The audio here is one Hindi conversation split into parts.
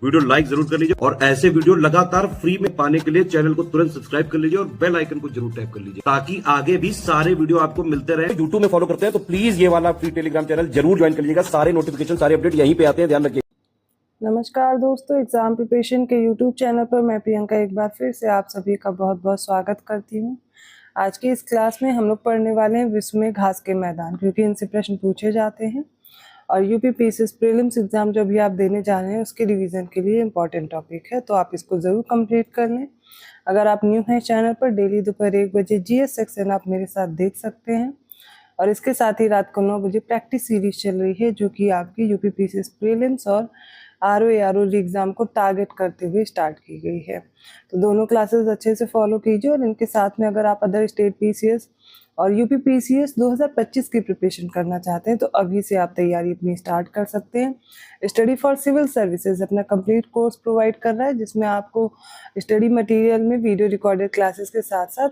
वीडियो लाइक जरूर कर लीजिए और ऐसे वीडियो लगातार फ्री में पाने के लिए चैनल को तुरंत सब्सक्राइब कर लीजिए और बेल आइकन को जरूर टैप कर लीजिए ताकि आगे भी सारे वीडियो आपको मिलते रहे। यूट्यूब में फॉलो करते हैं तो प्लीज ये वाला फ्री टेलीग्राम चैनल जरूर ज्वाइन कर लीजिएगा। सारे नोटिफिकेशन सारे अपडेट यहीं पे आते हैं, ध्यान रखिए। नमस्कार दोस्तों, एग्जाम प्रिपरेशन के यूट्यूब चैनल पर मैं प्रियंका एक बार फिर से आप सभी का बहुत बहुत स्वागत करती हूँ। आज की इस क्लास में हम लोग पढ़ने वाले हैं विश्व में घास के मैदान, क्योंकि इनसे प्रश्न पूछे जाते हैं और यूपीपीसीएस प्रीलिम्स एग्जाम जो भी आप देने जा रहे हैं उसके रिवीजन के लिए इम्पॉर्टेंट टॉपिक है, तो आप इसको ज़रूर कंप्लीट कर लें। अगर आप न्यू हैं चैनल पर, डेली दोपहर 1 बजे जीएस सेक्शन आप मेरे साथ देख सकते हैं और इसके साथ ही रात को 9 बजे प्रैक्टिस सीरीज चल रही है जो कि आपकी यूपीपीसीएस प्रीलिम्स और आरओ एग्ज़ाम को टारगेट करते हुए स्टार्ट की गई है। तो दोनों क्लासेस अच्छे से फॉलो कीजिए और इनके साथ में अगर आप अदर स्टेट पीसीएस और यूपीपीसीएस 2025 की प्रिपरेशन करना चाहते हैं तो अभी से आप तैयारी अपनी स्टार्ट कर सकते हैं। स्टडी फॉर सिविल सर्विसेज अपना कंप्लीट कोर्स प्रोवाइड कर रहा है जिसमें आपको स्टडी मटेरियल में वीडियो रिकॉर्डेड क्लासेस के साथ साथ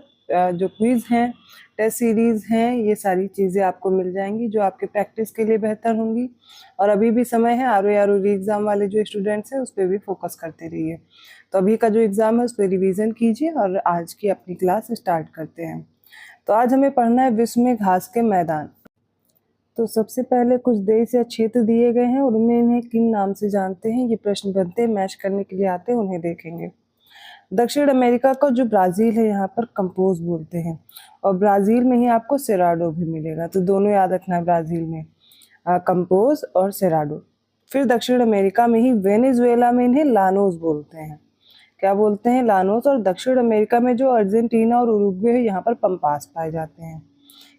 जो क्विज हैं, टेस्ट सीरीज़ हैं, ये सारी चीज़ें आपको मिल जाएंगी जो आपके प्रैक्टिस के लिए बेहतर होंगी। और अभी भी समय है, आरओ एग्ज़ाम वाले जो स्टूडेंट्स हैं उस पर भी फोकस करते रहिए। तो अभी का जो एग्ज़ाम है उस पर रिवीजन कीजिए और आज की अपनी क्लास स्टार्ट करते हैं। तो आज हमें पढ़ना है विश्व में घास के मैदान। तो सबसे पहले कुछ देश या क्षेत्र दिए गए हैं और उनमें इन्हें किन नाम से जानते हैं, ये प्रश्न बनते हैं, मैच करने के लिए आते हैं, उन्हें देखेंगे। दक्षिण अमेरिका का जो ब्राज़ील है यहाँ पर कंपोज बोलते हैं और ब्राज़ील में ही आपको सेराडो भी मिलेगा, तो दोनों याद रखना है, ब्राज़ील में कंपोज और सेराडो। फिर दक्षिण अमेरिका में ही वेनेजुएला में इन्हें लानोस बोलते हैं। क्या बोलते हैं? लानोस। और दक्षिण अमेरिका में जो अर्जेंटीना और उरुग्वे है यहाँ पर पंपास पाए जाते हैं।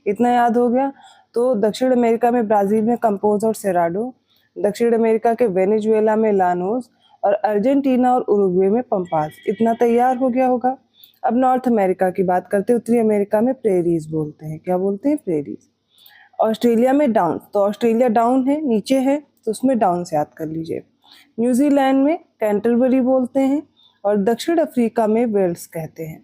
इतना याद हो गया। तो दक्षिण अमेरिका में ब्राज़ील में कंपोज और सेराडो, दक्षिण अमेरिका के वेनेजुएला में लानोस और अर्जेंटीना और उरुग्वे में पंपास। इतना तैयार हो गया होगा। अब नॉर्थ अमेरिका की बात करते हैं। उत्तरी अमेरिका में प्रेरीज बोलते हैं। क्या बोलते हैं? प्रेरीज। ऑस्ट्रेलिया में डाउन, तो ऑस्ट्रेलिया डाउन है, नीचे है, तो उसमें डाउन से याद कर लीजिए। न्यूजीलैंड में कैंटरबरी बोलते हैं और दक्षिण अफ्रीका में वेल्स कहते हैं।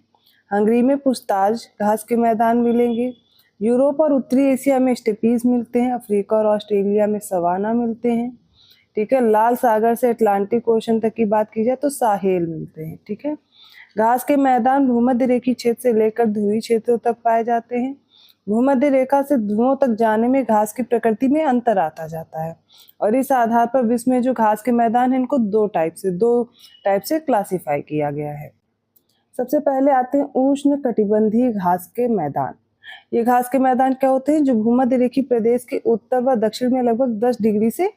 हंगरी में पुछताछ घास के मैदान मिलेंगे। यूरोप और उत्तरी एशिया में स्टेपीज मिलते हैं। अफ्रीका और ऑस्ट्रेलिया में सवाना मिलते हैं। ठीक है। लाल सागर से अटलांटिक ओशन तक की बात की जाए तो साहेल मिलते हैं। ठीक है। घास के मैदान भूमध्य रेखीय क्षेत्र से लेकर ध्रुवीय क्षेत्रों तक पाए जाते हैं। भूमध्य रेखा से ध्रुवों तक जाने में घास की प्रकृति में अंतर आता जाता है और इस आधार पर विश्व में जो घास के मैदान हैं इनको दो टाइप से क्लासिफाई किया गया है। सबसे पहले आते हैं उष्ण कटिबंधीय घास के मैदान। ये घास के मैदान क्या होते हैं? जो भूमध्य रेखीय प्रदेश के उत्तर व दक्षिण में लगभग 10 डिग्री से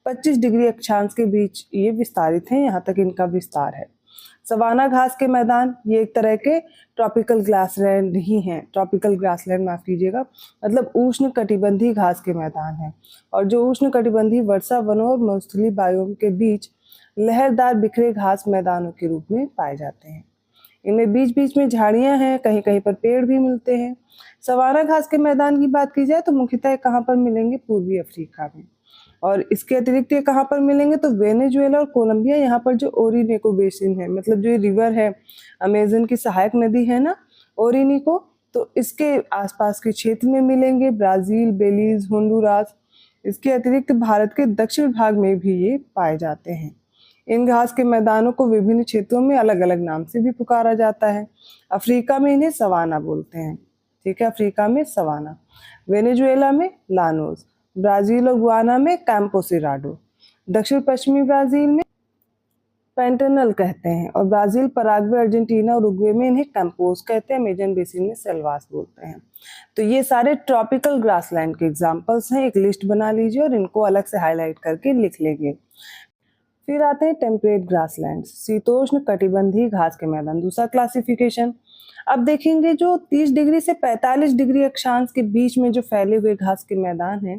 25 डिग्री अक्षांश के बीच ये विस्तारित हैं, यहाँ तक इनका विस्तार है। सवाना घास के मैदान ये एक तरह के ट्रॉपिकल ग्रासलैंड ही हैं, ट्रॉपिकल ग्रासलैंड माफ कीजिएगा, मतलब उष्ण कटिबंधीय घास के मैदान हैं और जो उष्ण कटिबंधीय वर्षा वनों और मरुस्थलीय बायोम के बीच लहरदार बिखरे घास मैदानों के रूप में पाए जाते हैं। इनमें बीच बीच में झाड़ियां हैं, कहीं कहीं पर पेड़ भी मिलते हैं। सवाना घास के मैदान की बात की जाए तो मुख्यतः कहाँ पर मिलेंगे? पूर्वी अफ्रीका में। और इसके अतिरिक्त ये कहाँ पर मिलेंगे? तो वेनेजुएला और कोलंबिया, यहाँ पर जो ओरिनेको बेसिन है, मतलब जो रिवर है, अमेजन की सहायक नदी है ना, ओरिनेको, तो इसके आसपास के क्षेत्र में मिलेंगे। ब्राज़ील, बेलीज, होंडुरास, इसके अतिरिक्त भारत के दक्षिण भाग में भी ये पाए जाते हैं। इन घास के मैदानों को विभिन्न क्षेत्रों में अलग अलग नाम से भी पुकारा जाता है। अफ्रीका में इन्हें सवाना बोलते हैं। ठीक है, अफ्रीका में सवाना, वेनेजुएला में लानोस, ब्राज़ील और गुआना में कैंपो सेराडो, दक्षिण पश्चिमी ब्राज़ील में पेंटेनल कहते हैं और ब्राज़ील, पराग्वे, अर्जेंटीना और उरुग्वे में इन्हें कैंपोस कहते हैं। अमेजन बेसिन में सेल्वास बोलते हैं। तो ये सारे ट्रॉपिकल ग्रासलैंड के एग्जाम्पल्स हैं। एक लिस्ट बना लीजिए और इनको अलग से हाईलाइट करके लिख लेंगे। फिर आते हैं टेम्परेट ग्रासलैंड, शीतोष्ण कटिबंधीय घास के मैदान, दूसरा क्लासिफिकेशन। अब देखेंगे जो 30 डिग्री से 45 डिग्री अक्षांश के बीच में जो फैले हुए घास के मैदान हैं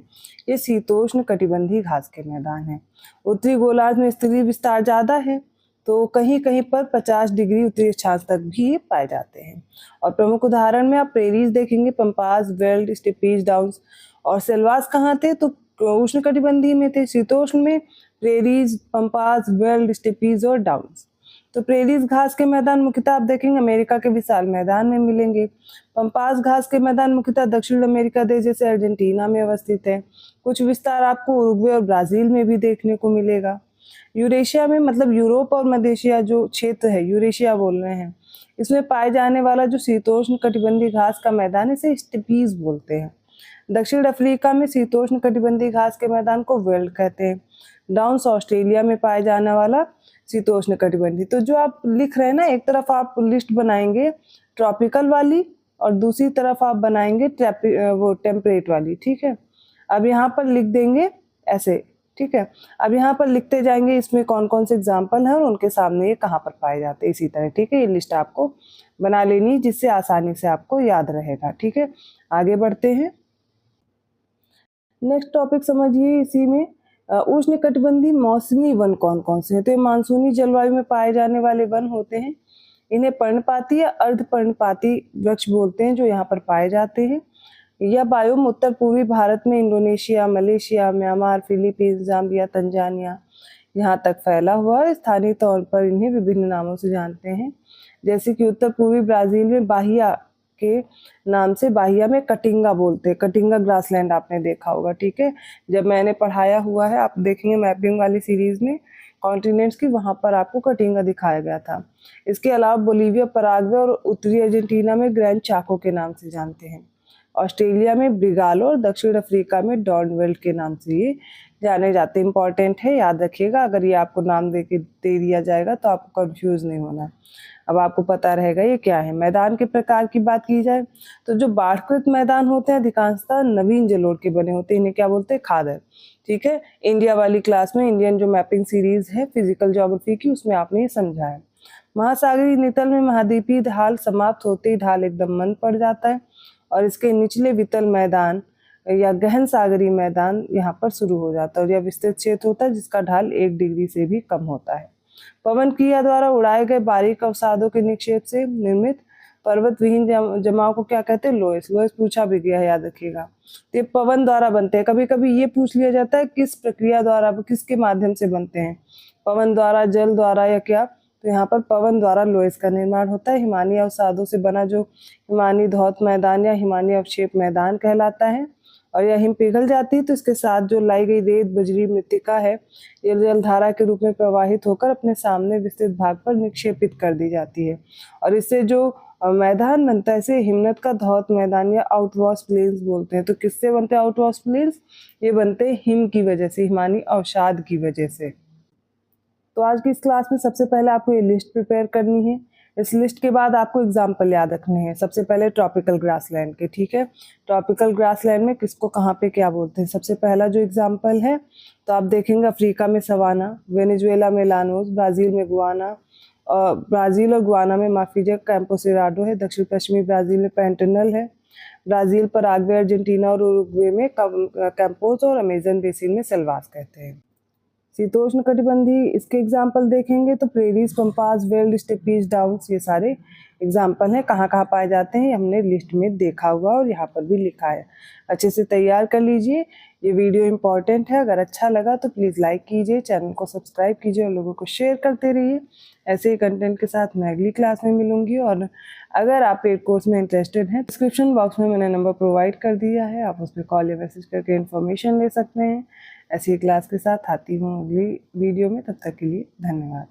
ये शीतोष्ण कटिबंधीय घास के मैदान हैं। उत्तरी गोलार्ध में स्तरीय विस्तार ज़्यादा है तो कहीं कहीं पर 50 डिग्री उत्तरी अक्षांश तक भी ये पाए जाते हैं। और प्रमुख उदाहरण में आप प्रेरीज देखेंगे, पंपास, वेल्ड, स्टेपीज, डाउन्स। और सेल्वास कहाँ थे? तो उष्ण कटिबंधीय में थे। शीतोष्ण में प्रेरीज, पंपास, वेल्ड, स्टेपीज और डाउन्स। तो प्रेरीज घास के मैदान मुख्यतः आप देखेंगे अमेरिका के विशाल मैदान में मिलेंगे। पंपास घास के मैदान मुख्यतः दक्षिण अमेरिका देश जैसे अर्जेंटीना में अवस्थित है। कुछ विस्तार आपको उरुग्वे और ब्राज़ील में भी देखने को मिलेगा। यूरेशिया में मतलब यूरोप और मध्य एशिया जो क्षेत्र है, यूरेशिया बोल रहे हैं, इसमें पाए जाने वाला जो शीतोष्ण कटिबंधीय घास का मैदान है इसे स्टेपीज बोलते हैं। दक्षिण अफ्रीका में शीतोष्ण कटिबंधीय घास के मैदान को वेल्ड कहते हैं। डाउन्स ऑस्ट्रेलिया में पाए जाने वाला शीतोष्ण कटिबंधीय। तो जो आप लिख रहे हैं ना, एक तरफ आप लिस्ट बनाएंगे ट्रॉपिकल वाली और दूसरी तरफ आप बनाएंगे वो टेम्परेट वाली, ठीक है। अब यहाँ पर लिख देंगे ऐसे, ठीक है। अब यहाँ पर लिखते जाएंगे इसमें कौन कौन से एग्जाम्पल हैं और उनके सामने ये कहाँ पर पाए जाते हैं, इसी तरह, ठीक है। ये लिस्ट आपको बना लेनी जिससे आसानी से आपको याद रहेगा, ठीक है। आगे बढ़ते हैं। नेक्स्ट टॉपिक समझिए इसी में, उष्णकटिबंधीय मौसमी वन कौन कौन से हैं। तो ये मानसूनी जलवायु में पाए जाने वाले वन होते हैं। इन्हें पर्णपाती या अर्धपर्णपाती वृक्ष बोलते हैं जो यहाँ पर पाए जाते हैं। यह बायोम उत्तर पूर्वी भारत में Indonesia, Malaysia, Myanmar, Philippines, Zambia, Tanzania यहाँ तक फैला हुआ है। स्थानीय तौर पर इन्हें विभिन्न नामों से जानते हैं, जैसे कि उत्तर पूर्वी ब्राजील में बाहिया के नाम से, बाहिया में कटिंगा बोलते हैं। कटिंगा ग्रासलैंड आपने देखा होगा, ठीक है। जब मैंने पढ़ाया हुआ है, आप देखेंगे मैपिंग वाली सीरीज में कॉन्टिनेंट्स की, वहाँ पर आपको कटिंगा दिखाया गया था। इसके अलावा बोलीविया, पराग्वे और उत्तरी अर्जेंटीना में ग्रैंड चाको के नाम से जानते हैं। ऑस्ट्रेलिया में ब्रिगालो और दक्षिण अफ्रीका में डॉर्नवेल्ट के नाम से ये जाने जाते हैं। इंपॉर्टेंट है, याद रखिएगा। अगर ये आपको नाम दे दिया जाएगा तो आपको कंफ्यूज नहीं होना। अब आपको पता रहेगा ये क्या है। मैदान के प्रकार की बात की जाए तो जो बाढ़कृत मैदान होते हैं अधिकांशतः नवीन जलोढ़ के बने होते हैं। इन्हें क्या बोलते हैं, खादर, ठीक है। इंडिया वाली क्लास में, इंडियन जो मैपिंग सीरीज है फिजिकल ज्योग्राफी की, उसमें आपने ये समझा है। महासागरीय नितल में महाद्वीपीय ढाल समाप्त होते ही ढाल एकदम मंद पड़ जाता है और इसके निचले वितल मैदान या गहन सागरीय मैदान यहाँ पर शुरू हो जाता है और यह विस्तृत क्षेत्र होता है जिसका ढाल 1 डिग्री से भी कम होता है। पवन क्रिया द्वारा उड़ाए गए बारीक अवसादों के निक्षेप से निर्मित पर्वत विहीन जमाव को क्या कहते हैं, लोएस। लोएस पूछा भी गया है, याद रखिएगा। ये पवन द्वारा बनते हैं। कभी कभी ये पूछ लिया जाता है किस प्रक्रिया द्वारा, किसके माध्यम से बनते हैं, पवन द्वारा, जल द्वारा या क्या। तो यहाँ पर पवन द्वारा लोएस का निर्माण होता है। हिमानी अवसादों से बना जो हिमानी धौत मैदान या हिमानी अवक्षेप मैदान कहलाता है। और यह हिम पिघल जाती है तो इसके साथ जो लाई गई रेत, बजरी, मृत्तिका है, ये जलधारा के रूप में प्रवाहित होकर अपने सामने विस्तृत भाग पर निक्षेपित कर दी जाती है और इससे जो मैदान बनता है इसे हिमनद का धौत मैदान या आउटवॉश प्लेन्स बोलते हैं। तो किससे बनते हैं आउटवॉश प्लेन्स, ये बनते हैं हिम की वजह से, हिमानी अवसाद की वजह से। तो आज की इस क्लास में सबसे पहले आपको ये लिस्ट प्रिपेयर करनी है। इस लिस्ट के बाद आपको एग्जाम्पल याद रखने हैं। सबसे पहले ट्रॉपिकल ग्रासलैंड के, ठीक है। ट्रॉपिकल ग्रासलैंड में किसको कहाँ पे क्या बोलते हैं। सबसे पहला जो एग्जाम्पल है तो आप देखेंगे अफ्रीका में सवाना, वेनेजुएला में लानोस, ब्राज़ील में गुआना, ब्राज़ील और गुआना में माफिजा कैंपोसेराडो है। दक्षिण पश्चिमी ब्राज़ील में पैंटेनल है। ब्राज़ील, पराग्वे, अर्जेंटीना और उरुग्वे में कैंपोस और अमेजन बेसिन में सेल्वास कहते हैं। शीतोष्ण कटिबंधीय इसके एग्जाम्पल देखेंगे तो prairies, pampas, veld, steppes, downs, ये सारे एग्जाम्पल हैं। कहाँ कहाँ पाए जाते हैं हमने लिस्ट में देखा हुआ और यहाँ पर भी लिखा है। अच्छे से तैयार कर लीजिए। ये वीडियो इंपॉर्टेंट है। अगर अच्छा लगा तो प्लीज़ लाइक कीजिए, चैनल को सब्सक्राइब कीजिए और लोगों को शेयर करते रहिए। ऐसे ही कंटेंट के साथ मैं अगली क्लास में मिलूंगी। और अगर आप पेड कोर्स में इंटरेस्टेड हैं, डिस्क्रिप्शन बॉक्स में मैंने नंबर प्रोवाइड कर दिया है, आप उस पर कॉल या मैसेज करके इन्फॉर्मेशन ले सकते हैं। ऐसी क्लास के साथ आती हूँ अगली वीडियो में। तब तक के लिए धन्यवाद।